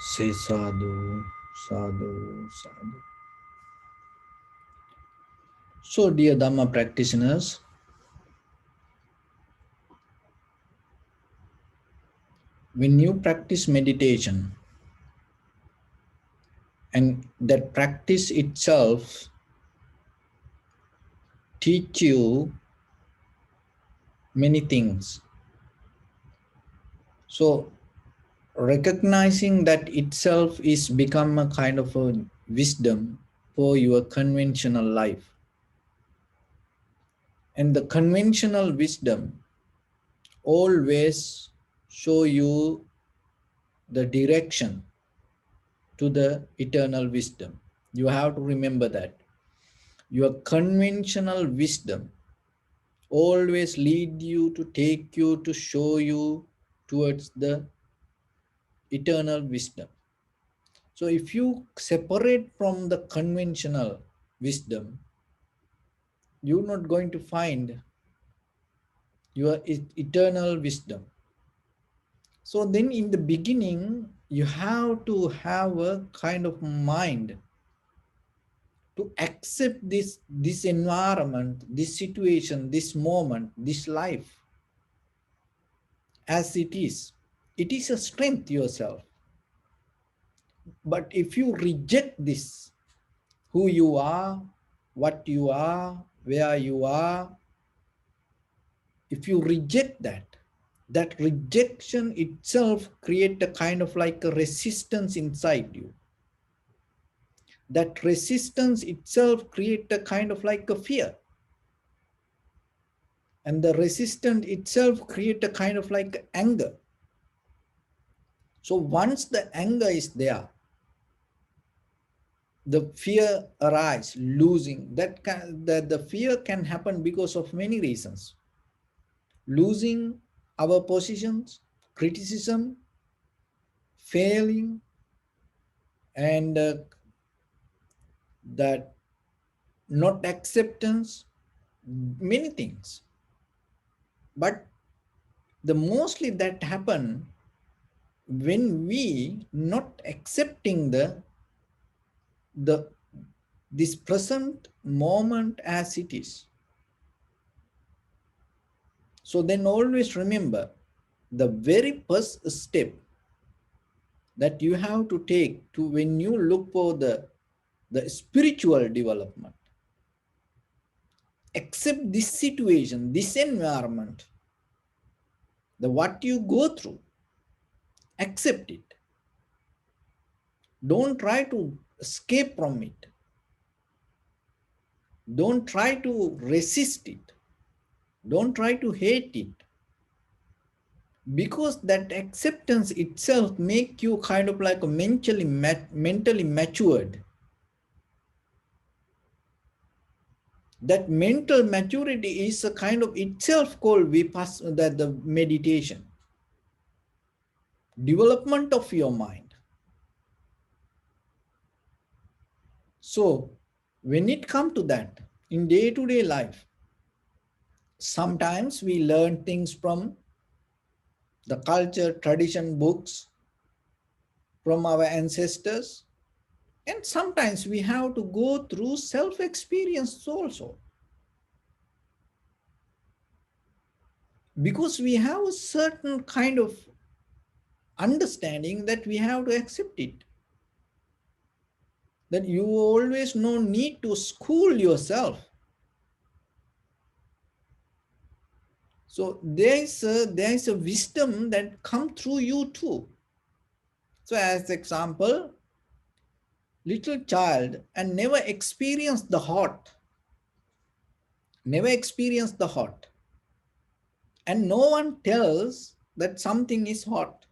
Say sadhu, sadhu, sadhu. So, dear Dharma practitioners, when you practice meditation and that practice itself teach you many things. So, recognizing that itself is become a kind of a wisdom for your conventional life. And the conventional wisdom always show you the direction to the eternal wisdom. You have to remember that. Your conventional wisdom always lead you to take you to show you towards the eternal wisdom. So if you separate from the conventional wisdom, you're not going to find your eternal wisdom. So then in the beginning, you have to have a kind of mind to accept this environment, this situation, this moment, this life as it is. It is a strength yourself. But if you reject this, who you are, what you are, where you are, if you reject that, that rejection itself create a kind of like a resistance inside you. That resistance itself create a kind of like a fear. And the resistance itself create a kind of like anger. So once the anger is there, the fear arise, losing. The fear can happen because of many reasons. Losing our positions, criticism, failing, and that not acceptance, many things. But the mostly that happen when we not accepting the this present moment as it is. So then always remember the very first step that you have to take to when you look for the spiritual development. Accept this situation, this environment, the what you go through. Accept it. Don't try to escape from it. Don't try to resist it. Don't try to hate it. Because that acceptance itself make you kind of like a mentally matured. That mental maturity is a kind of itself called vipassana, that the meditation. Development of your mind. So when it comes to that, in day-to-day life, sometimes we learn things from the culture, tradition, books, from our ancestors. And sometimes we have to go through self-experience also. Because we have a certain kind of understanding that we have to accept it. That you always no need to school yourself. So there is a wisdom that come through you too. So as example, little child and never experienced the hot. Never experienced the hot. And no one tells that something is hot.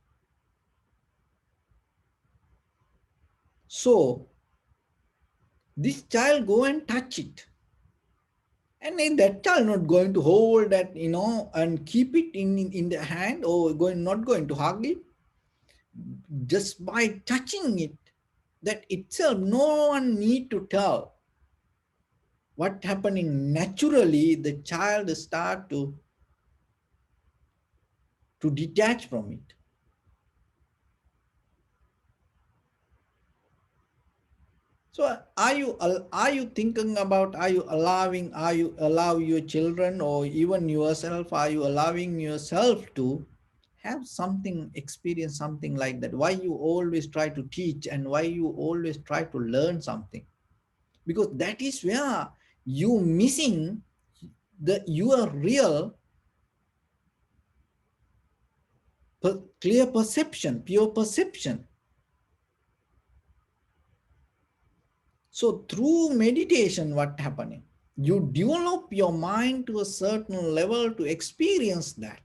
So this child go and touch it. And then that child not going to hold that, and keep it in the hand, or not going to hug it. Just by touching it, that itself, no one need to tell. What happening naturally, the child start to detach from it. So are you thinking about, are you allow your children or even yourself, are you allowing yourself to have something, experience something like that? Why you always try to teach, and why you always try to learn something? Because that is where you missing the your real clear perception, pure perception. So through meditation, what happening? You develop your mind to a certain level to experience that.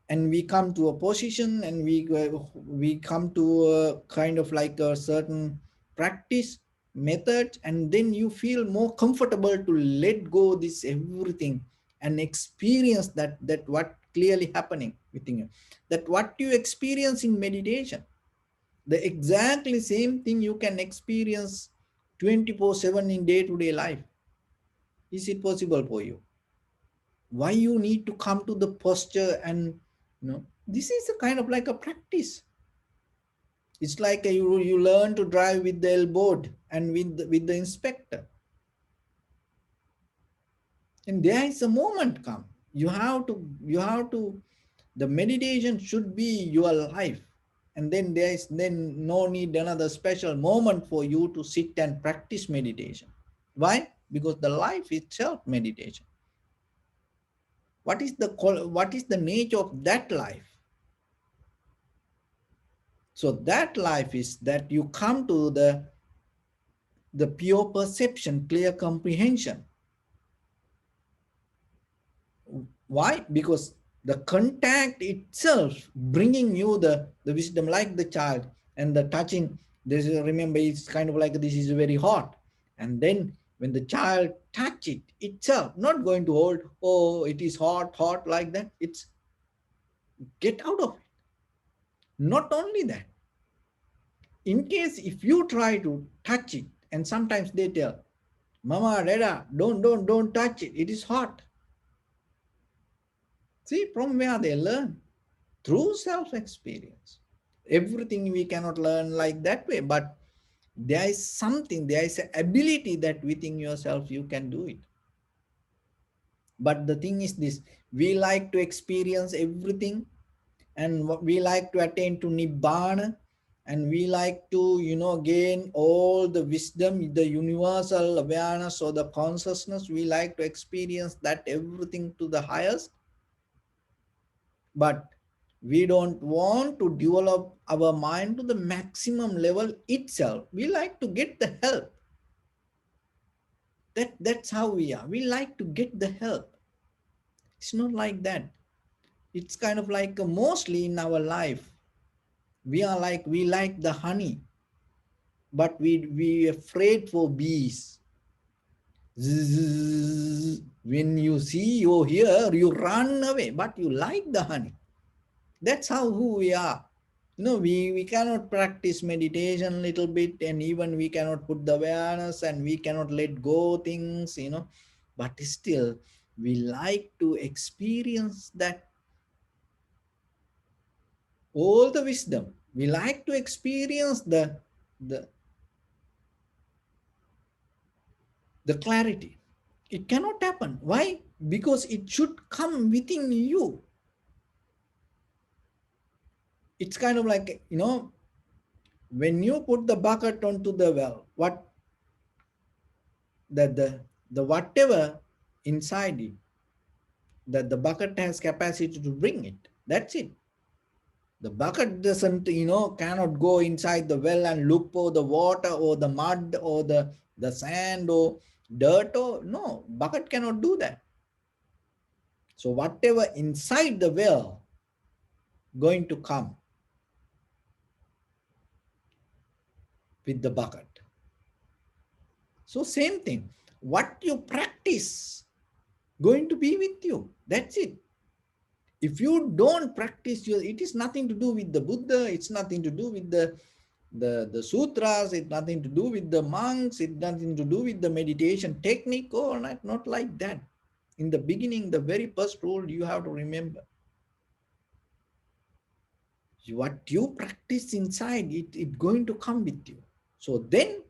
And we come to a position, and we come to a kind of like a certain practice method, and then you feel more comfortable to let go this everything and experience that what clearly happening within you, that what you experience in meditation, the exactly same thing you can experience 24/7 in day-to-day life. Is it possible for you? Why you need to come to the posture? And this is a kind of like a practice. It's like you learn to drive with the elbow and with the inspector, and there is a moment come, you have to the meditation should be your life. And then there is then no need another special moment for you to sit and practice meditation. Why? Because the life itself meditation. What is the nature of that life? So that life is that you come to the pure perception, clear comprehension. Why? Because the contact itself bringing you the wisdom, like the child and the touching. This is, remember, it's kind of like this is very hot, and then when the child touch it itself, not going to hold, oh, it is hot, hot like that. It's get out of it. Not only that, in case if you try to touch it, and sometimes they tell, Mama, Dada, don't touch it. It is hot. See, from where they learn? Through self-experience. Everything we cannot learn like that way, but there is something, there is an ability that within yourself you can do it. But the thing is this, we like to experience everything, and we like to attain to Nibbana, and we like to, gain all the wisdom, the universal awareness or the consciousness. We like to experience that everything to the highest, but we don't want to develop our mind to the maximum level itself. We like to get the help. That's how we are. We like to get the help. It's not like that. It's kind of like mostly in our life, we like the honey, but we afraid for bees. Zzz, when you see you hear, you run away, but you like the honey. That's how who we are. We cannot practice meditation a little bit, and even we cannot put the awareness, and we cannot let go things, but still we like to experience that all the wisdom. We like to experience the the clarity. It cannot happen. Why? Because it should come within you. It's kind of like, when you put the bucket onto the well, what that the whatever inside it, that the bucket has capacity to bring it. That's it. The bucket doesn't, cannot go inside the well and look for the water or the mud or the sand or dirt, or no, bucket cannot do that. So whatever inside the well going to come with the bucket. So same thing. What you practice going to be with you. That's it. If you don't practice it is nothing to do with the Buddha. It's nothing to do with the sutras. It's nothing to do with the monks. It's nothing to do with the meditation technique, or not like that. In the beginning, the very first rule you have to remember, what you practice inside, it going to come with you. So then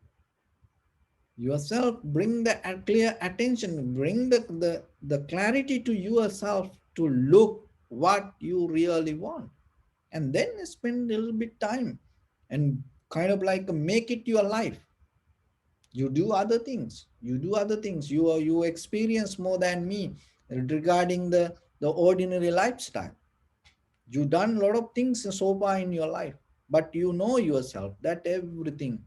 yourself bring the clear attention, bring the clarity to yourself to look what you really want, and then spend a little bit time and kind of like make it your life. You do other things, you experience more than me regarding the ordinary lifestyle. You done a lot of things so far in your life, but you know yourself that everything,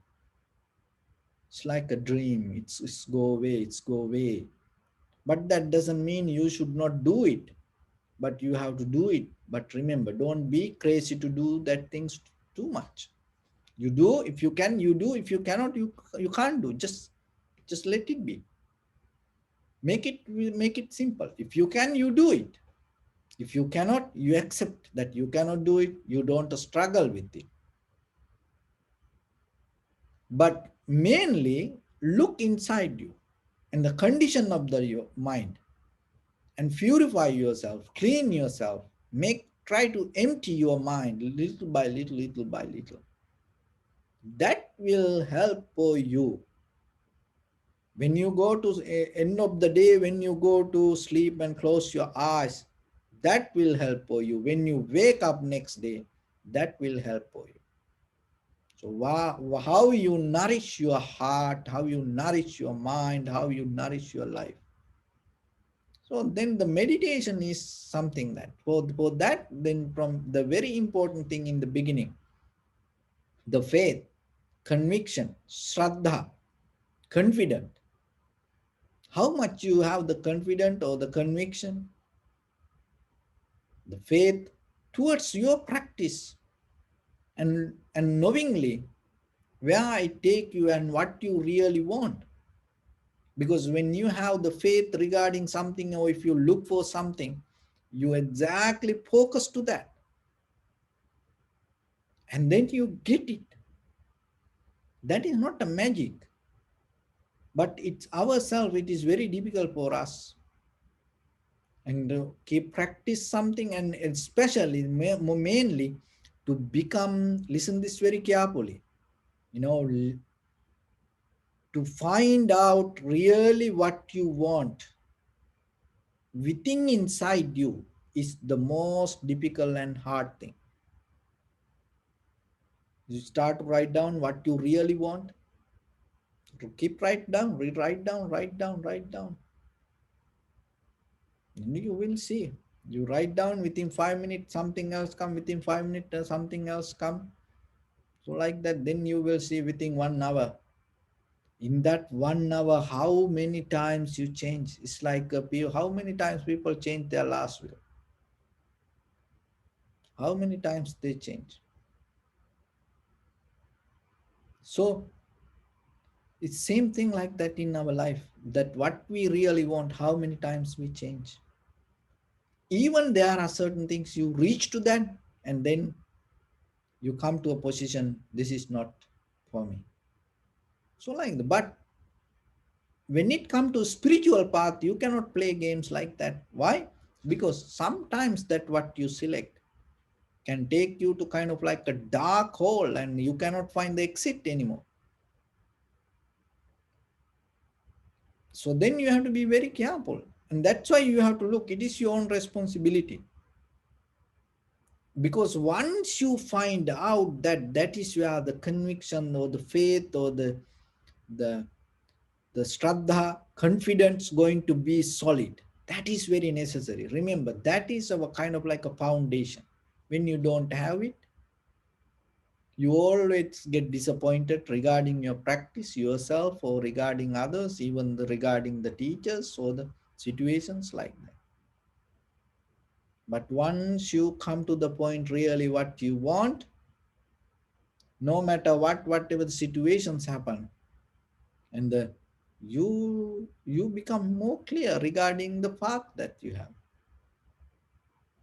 it's like a dream, it's go away, it's go away. But that doesn't mean you should not do it, but you have to do it. But remember, don't be crazy to do that things too much. You do if you can, you do if you cannot, you can't do. Just let it be. Make it simple. If you can, you do it. If you cannot, you accept that you cannot do it. You don't struggle with it. But mainly look inside you and the condition of your mind, and purify yourself, clean yourself, try to empty your mind little by little, little by little. That will help for you. When you go to end of the day, when you go to sleep and close your eyes, that will help for you. When you wake up next day, that will help for you. So how you nourish your heart, how you nourish your mind, how you nourish your life. So then the meditation is something that for that, then from the very important thing in the beginning, the faith, conviction, shraddha, confident. How much you have the confident or the conviction, the faith towards your practice, and knowingly where I take you and what you really want. Because when you have the faith regarding something, or if you look for something, you exactly focus to that, and then you get it. That is not a magic, but it's ourselves, it is very difficult for us. And keep practice something, and especially mainly to become, listen this very carefully, you know, to find out really what you want within inside you is the most difficult and hard thing. You start to write down what you really want, to keep write down, write down, write down, write down. And you will see. You write down, within 5 minutes, something else come, within 5 minutes, something else come. So like that, then you will see within 1 hour. In that 1 hour, how many times you change? It's like how many times people change their last will? How many times they change? So it's same thing like that in our life, that what we really want, how many times we change. Even there are certain things you reach to that, and then you come to a position, this is not for me. So like but when it comes to spiritual path, you cannot play games like that. Why? Because sometimes that what you select can take you to kind of like a dark hole, and you cannot find the exit anymore. So then you have to be very careful, and that's why you have to look, it is your own responsibility. Because once you find out that that is where the conviction or the faith or the the shraddha, confidence going to be solid, that is very necessary. Remember, that is our kind of like a foundation. When you don't have it, you always get disappointed regarding your practice yourself, or regarding others, even regarding the teachers or the situations like that. But once you come to the point really what you want, no matter whatever the situations happen, and you become more clear regarding the path that you have.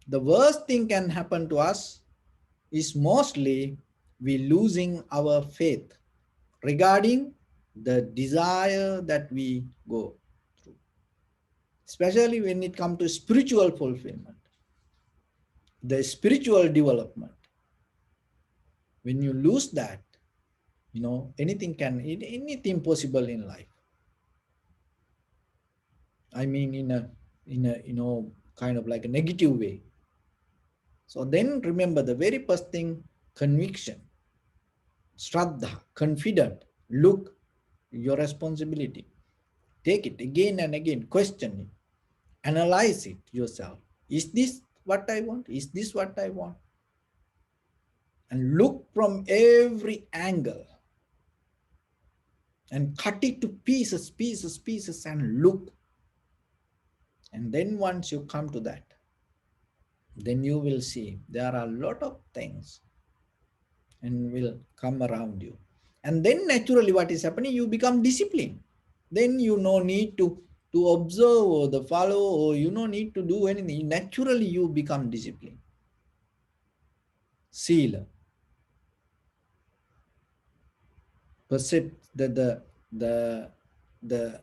The worst thing can happen to us is mostly we losing our faith regarding the desire that we go through, especially when it comes to spiritual fulfillment, the spiritual development. When you lose that, Anything anything possible in life. I mean, in a kind of like a negative way. So then remember the very first thing: conviction, shraddha, confident. Look, your responsibility. Take it again and again. Question it. Analyze it yourself. Is this what I want? Is this what I want? And look from every angle and cut it to pieces, pieces, pieces, and look. And then once you come to that, then you will see there are a lot of things and will come around you. And then naturally what is happening, you become disciplined. Then you no need to observe or the follow, or you no need to do anything. Naturally you become disciplined. Seal, percept that the the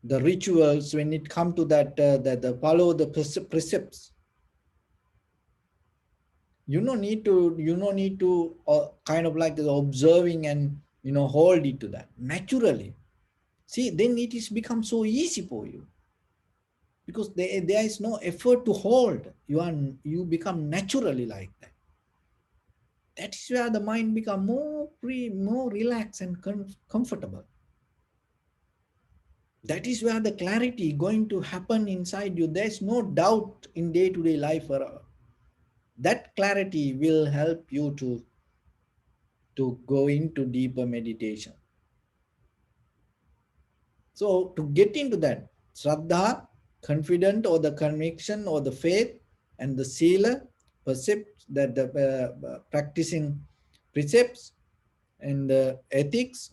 the rituals, when it come to that, the follow the precepts, you don't need to kind of like the observing and hold it to that naturally. See, then it is become so easy for you, because there is no effort to hold. You become naturally like that. That is where the mind become more free, more relaxed and comfortable. That is where the clarity going to happen inside you. There's no doubt in day-to-day life. That clarity will help you to go into deeper meditation. So to get into that, Shraddha, confident, or the conviction or the faith, and the Sila, percept that the practicing precepts and the ethics.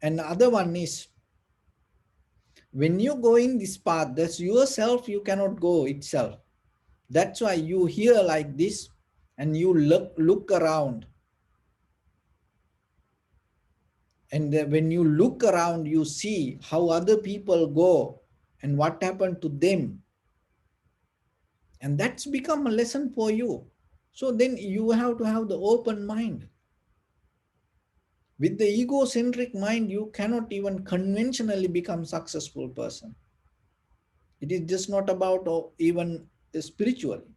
And the other one is, when you go in this path, that's yourself, you cannot go itself. That's why you hear like this and you look around. And when you look around, you see how other people go and what happened to them. And that's become a lesson for you. So then you have to have the open mind. With the egocentric mind, you cannot even conventionally become successful person. It is just not about even spiritually.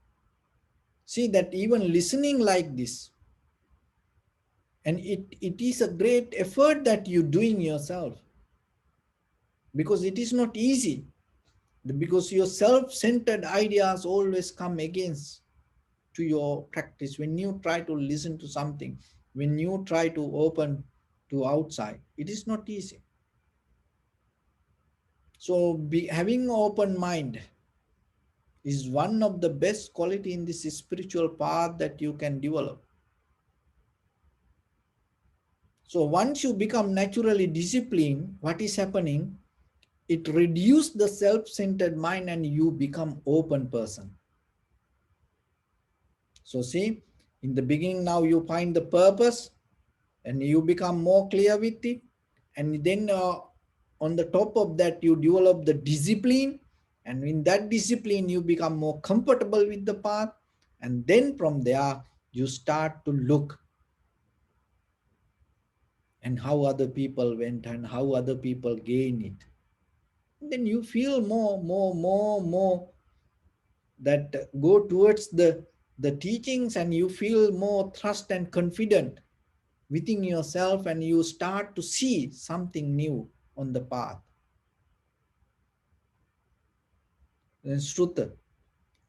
See that even listening like this, and it is a great effort that you're doing yourself, because it is not easy, because your self-centered ideas always come against to your practice. When you try to listen to something, when you try to open to outside, it is not easy. So having open mind is one of the best quality in this spiritual path that you can develop. So once you become naturally disciplined, what is happening, it reduces the self-centered mind and you become open person. So see, in the beginning, now you find the purpose and you become more clear with it. And then on the top of that, you develop the discipline. And in that discipline, you become more comfortable with the path. And then from there, you start to look and how other people went and how other people gain it. And then you feel more that go towards the teachings, and you feel more trust and confident within yourself, and you start to see something new on the path. And Shruta.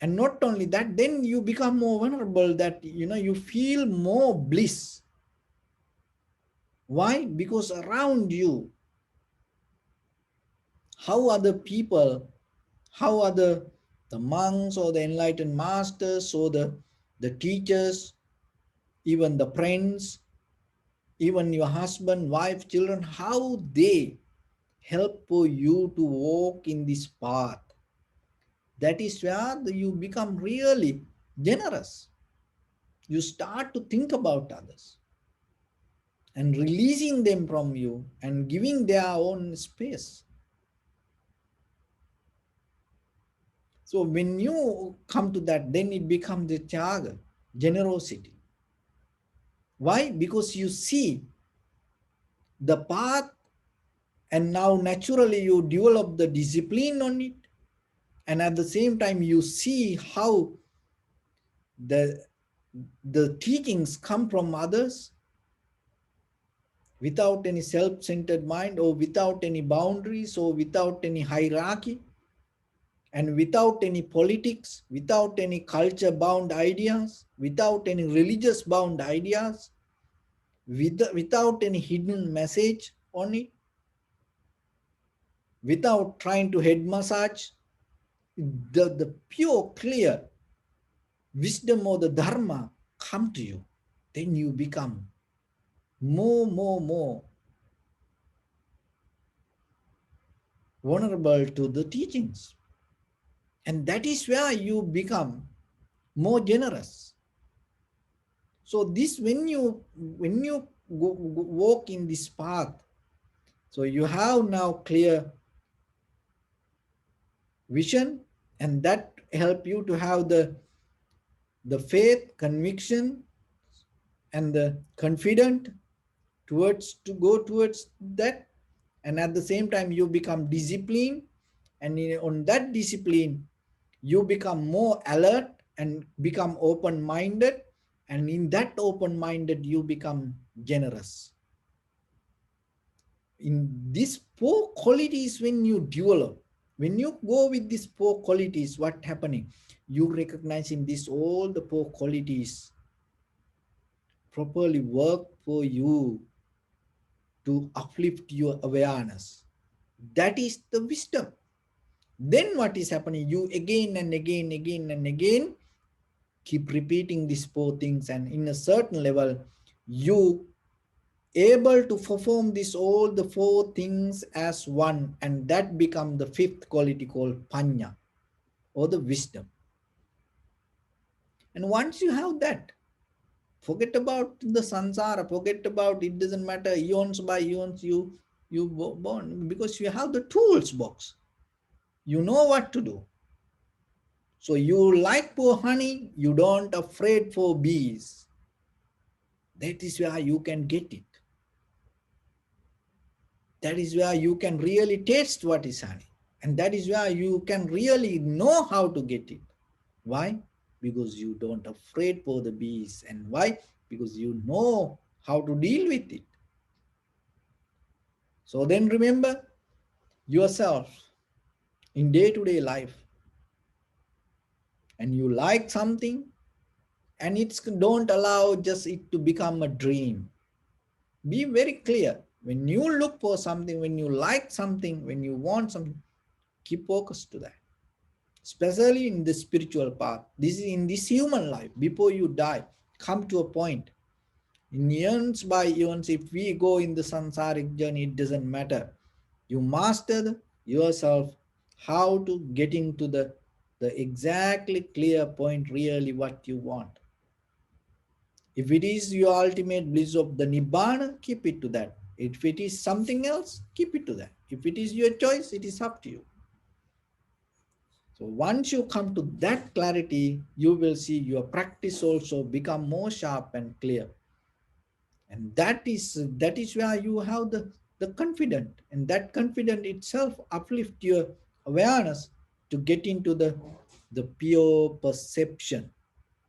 And not only that, then you become more vulnerable, that you feel more bliss. Why? Because around you, how other people, how other the monks or the enlightened masters or the teachers, even the friends, even your husband, wife, children, how they help for you to walk in this path. That is where you become really generous. You start to think about others and releasing them from you and giving their own space. So when you come to that, then it becomes the tyaga, generosity. Why? Because you see the path, and now naturally you develop the discipline on it, and at the same time you see how the the teachings come from others without any self-centered mind, or without any boundaries, or without any hierarchy, and without any politics, without any culture bound ideas, without any religious bound ideas, without any hidden message on it, without trying to head massage the pure clear wisdom or the dharma come to you. Then you become more vulnerable to the teachings, and that is where you become more generous. So this, when you walk in this path, so you have now clear vision, and that help you to have the faith, conviction, and the confident towards to go towards that. And at the same time you become disciplined, and on that discipline you become more alert and become open minded, and in that open minded you become generous. In these four qualities, when you develop, when you go with these four qualities, what happening, you recognize in this all the four qualities properly work for you to uplift your awareness. That is the wisdom. Then what is happening, you again and again keep repeating these four things, and in a certain level you able to perform this all the four things as one, and that become the fifth quality called panya, or the wisdom. And once you have that, forget about the sansara, forget about, it doesn't matter eons by eons you born, because you have the tools box, you know what to do. So you like for honey, you don't afraid for bees. That is where you can get it. That is where you can really taste what is honey. And that is where you can really know how to get it. Why? Because you don't afraid for the bees. And why? Because you know how to deal with it. So then remember yourself in day-to-day life, and you like something, and it's don't allow just it to become a dream. Be very clear. When you look for something, when you like something, when you want something, keep focus to that. Especially in the spiritual path. This is in this human life. Before you die, come to a point. In eons by eons, if we go in the samsaric journey, it doesn't matter. You master yourself how to get into the exactly clear point, really what you want. If it is your ultimate bliss of the Nibbana, keep it to that. If it is something else, keep it to that. If it is your choice, it is up to you. So once you come to that clarity, you will see your practice also become more sharp and clear. And that is where you have the confidence, and that confidence itself uplift your awareness to get into the pure perception.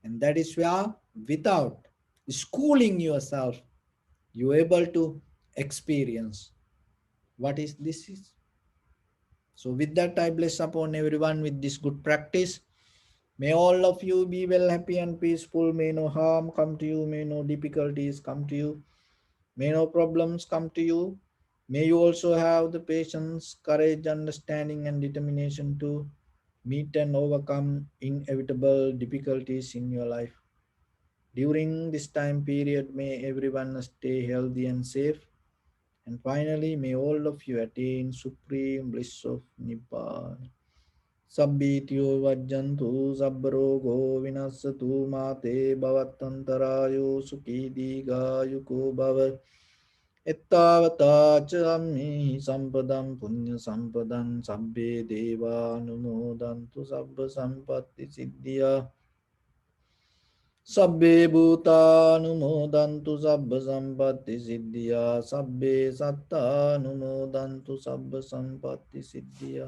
And that is where, without schooling yourself, you're able to experience what is this is. So with that, I bless upon everyone with this good practice. May all of you be well, happy and peaceful. May no harm come to you. May no difficulties come to you. May no problems come to you. May you also have the patience, courage, understanding, and determination to meet and overcome inevitable difficulties in your life. During this time period, may everyone stay healthy and safe. And finally, may all of you attain supreme bliss of Nibbana. Sabbityo vajjantu sabrogo vinasatu mate bhavattantarayo sukhi digayuko bhava ettavata chammi sampadam punya sampadam sabbe deva numodantu sabba sampatti siddhya Sabbe bhutanumodantu sabba sampatti siddhya. Sabbe sattanumodantu sabba sampatti siddhya.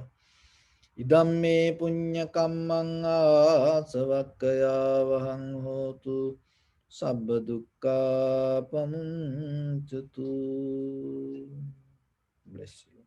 Idamme punya kammang asavakkaya vahang hotu. Sabba dukkha pamuncatu. Bless you.